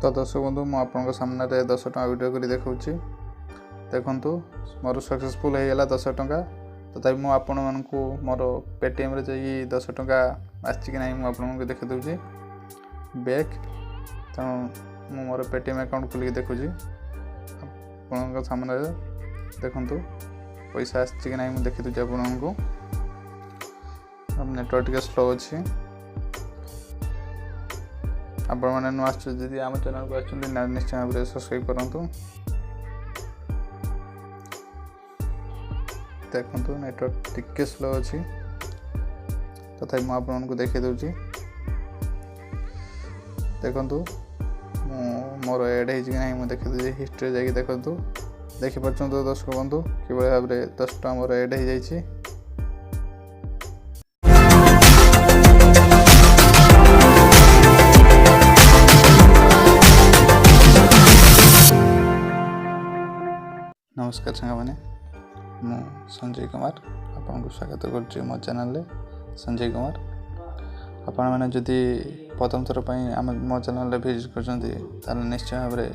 तो दर्शक बंधु मु आपन सामने 10 टଙ୍କା वीडियो करी देखौछि देखंतु मोर सक्सेसफुल हो गला 10 टଙ୍କା तथापि मु आपण मानकु मोर पेटीएम रे जाई 10 टଙ୍କା आछि कि नाही मु आपन को देखे दउछि बैक तो मु मोर पेटीएम अकाउंट खोली देखौछि आपन सामने देखंतु पैसा आछि कि नाही मु देखि दउछि आपन को अब नेटवर्क के स्लो अछि आपण माने नो आछो जदि आम चैनल को आछन निश्चय भाव सब्सक्राइब करंतु देखंतु नेटवर्क टिके स्लो अछि तथापि मु आपण को देखि दउछि देखंतु मोर ऐड हे कि नाही मु देखि दउछि हिस्ट्री जाई देखंतु देखि परछन तो दर्शक बंधु कि भाव रे 10 टा मोर ऐड हे जाई छी। नमस्कार सांग मैंने मु संजय कुमार आपन को स्वागत करछि मो चैनल रे संजय कुमार आपण माने जदि प्रथम थर पई मो चैनल रे विजिट करछन्ती ताले निश्चय भाव रे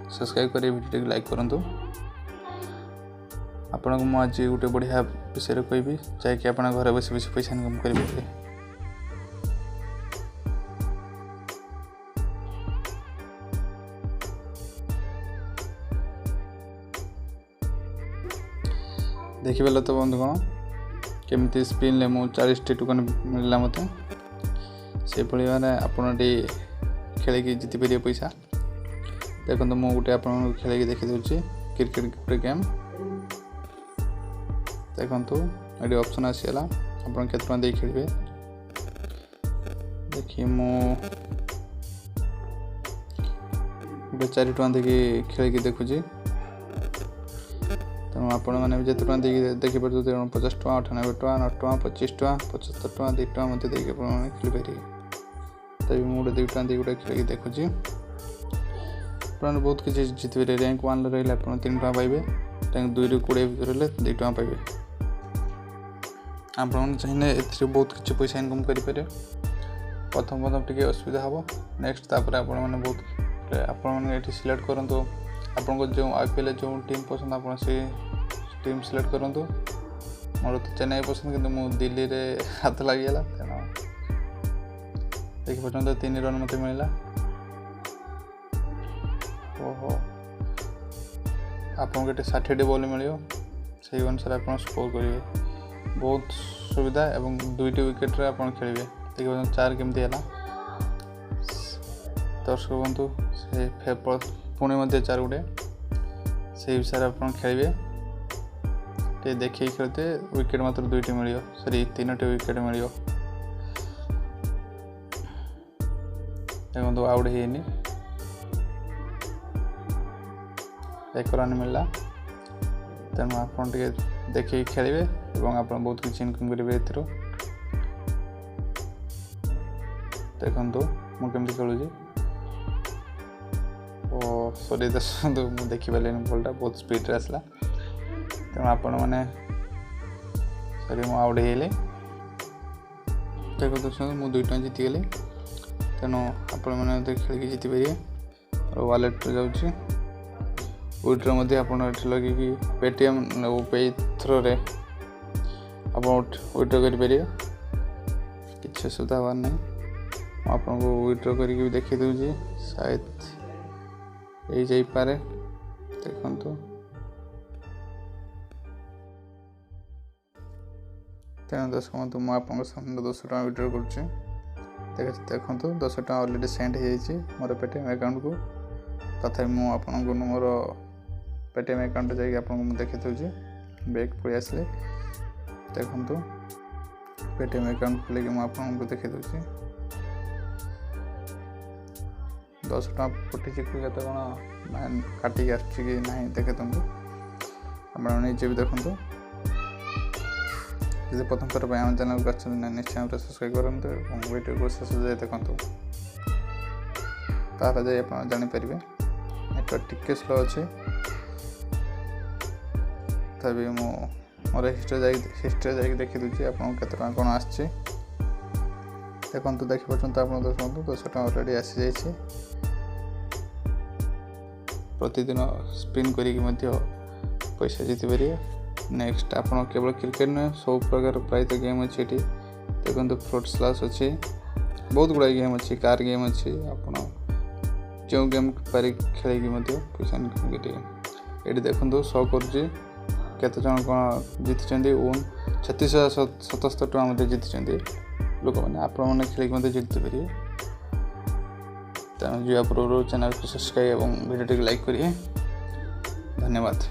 सब्सक्राइब करी वीडियो को लाइक करंतु आपण को मु आज गुटे बढ़िया विषय रे कहबी चाहे कि आपण घर बसी बसी पैसा इनकम करिवे देखिबेला तो बंधुगण केमती स्पिन ले मु 40 टोकन मिलला मते से पळी माने आपण टी खेले की जिति परिया पैसा देखंतु मु गुटे आपण खेले की देखि दउची क्रिकेट गुटे गेम देखंतु एडी ऑप्शन आसीला आपण केतना दे खेलबे देखि मु गुटे 4 टका दे खेले की देखुची तेणु आपण मैंने जिते टका देखी पारे 50 टका 98 टका 9 टका 25 टका 75 टका 2 टका मत देखिए खेली पारे तभी मुझे 2 टका गोटे खेल देखुची बहुत किसी जित पारे रैंक 1 रही 3 टका पाइबे रैंक 2 रू 20 भर 2 टका पाइबे आपण चाहिए ए बहुत किसी पैसा इनकम करें प्रथम टे असुविधा हम नेक्स्ट तापर आपण मैंने बहुत आपण मैंने सिलेक्ट करूँ आपन को जो आईपीएल जो टीम पसंद आपन से टीम सिलेक्ट करंतु मोर तो चेन्नई पसंद किंतु मु दिल्ली रे हाथ लागि गेला तेना देखि पछन तो 3 रन मते मिलला ओहो आपन के 60 टी बॉल मिलियो सही अनुसार आपन स्कोर करिवे बहुत सुविधा एवं 2 टी विकेट रे आपन खेलिवे देखि पछन 4 केमती हला दर्शक बंधु से फेपर पुणे मध्य 4 गुटे से हिसाब आप खेलिए टे देखिए खेलते विकेट मात्र 2 टी मिलियो सॉरी 3 टी विकेट मिलियो देखो आउट हेनी 1 रन मिलला तेणु आप देखिए खेलिए और आप बहुत किसी इनकम करेंगे एथरो देखो मुझे खेलुची सॉरी दर्शक मुझे देखिपारे बॉलटा बहुत स्पीड रे आसला तेणु आपण मैंने सॉरी मु आउट हेले देखो दर्शक मुझे 2 टका जीतीगली तेणु आपण मैंने खेल जीति पारे और वालेट जाऊँगी विड्रो लगे पेटीएम पे थ्रो रे आप विड्रो करेंगे किसी असुविधा हबार नहीं आपको विड्रो करके देखी दूसरी शायद यही जाई पारे देखंतु तेणु दर्शक बंधु मुझे आपको सामने 10 टका विड्रो करुँचे देखंतु 10 टका ऑलरेडी सेंड हो जाइए मोर पेटीएम अकाउंट को तथा मुझे मोर पेटीएम अकाउंट जाकि आपको देखी दूसरी बैक पलि आसले देखंतु पेटीएम अकाउंट खोलिक मुझे देखी दूसरी 10 टका पटी के कौन काटिक आसुच्छी कि ना देखे तुमको आपजे भी देखो जब प्रथम थर पर आम चैनल को निश्चय सब्सक्राइब करूँ वीडियो को शेष जाए देखूँ तार जाए आप जापर नेटवर्क टिके स्लो अच्छे तभी मोर हिस्ट्री जाकि देखी दूसरी आपको केते टका कौन आसछि देखो देखिए आप 10 टका ऑलरेडी आसी जाइए प्रतिदिन स्पिन करिक पैसा जीति पारे। नेक्स्ट आप केवल क्रिकेट नुहे सब प्रकार प्रायतः गेम अच्छी ये देखो फ्रूट स्लैश अच्छी बहुत गुड़ाई गेम अच्छी कार गेम अच्छी आप जो गेम पारि खेल पैसा इनकम करेंगे। ये देखो शो करुँचे केत जन कौन जीति ओन 3677 टଙ୍କା जीति लोक मैंने आपण खेल जीति पारे। तेणु जी पूर्व चैनल को सब्सक्राइब और वीडियो लाइक करिए। धन्यवाद।